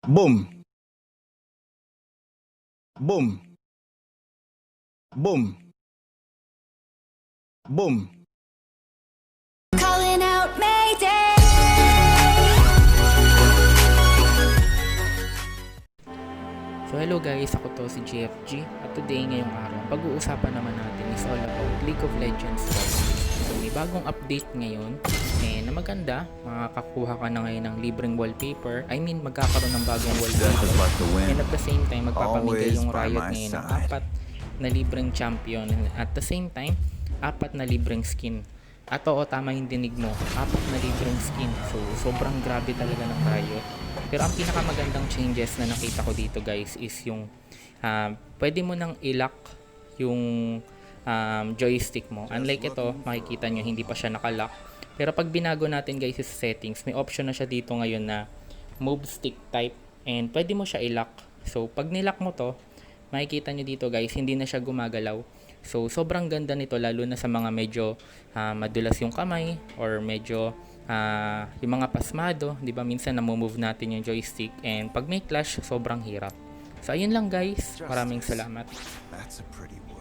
Boom. Boom. Boom. Boom. Calling out Mayday. So hello guys, ako to si Jeyepji at today ngayong araw, pag-uusapan naman natin is all about League of Legends guys. So may bagong update ngayon na maganda, makakakuha ka na ngayon ng libreng wallpaper. I mean magkakaroon ng bagong wallpaper and at the same time magpapamigay yung Riot ngayon ng 4 na libreng champion at the same time 4 na libreng skin. At oo, tama yung dinig mo, 4 na libreng skin. So sobrang grabe talaga ng Riot. Pero ang pinakamagandang changes na nakita ko dito guys is yung pwede mo nang i-lock yung joystick mo. Unlike ito, makikita nyo hindi pa siya naka-lock. Pero pag binago natin guys yung settings, may option na siya dito ngayon na move stick type and pwede mo siya i-lock. So pag nilock mo to, makikita nyo dito guys, hindi na siya gumagalaw. So sobrang ganda nito lalo na sa mga medyo madulas yung kamay or medyo yung mga pasmado, 'di ba? Minsan na-move natin yung joystick and pag may clash sobrang hirap. So ayun lang guys. Maraming salamat. That's a pretty one.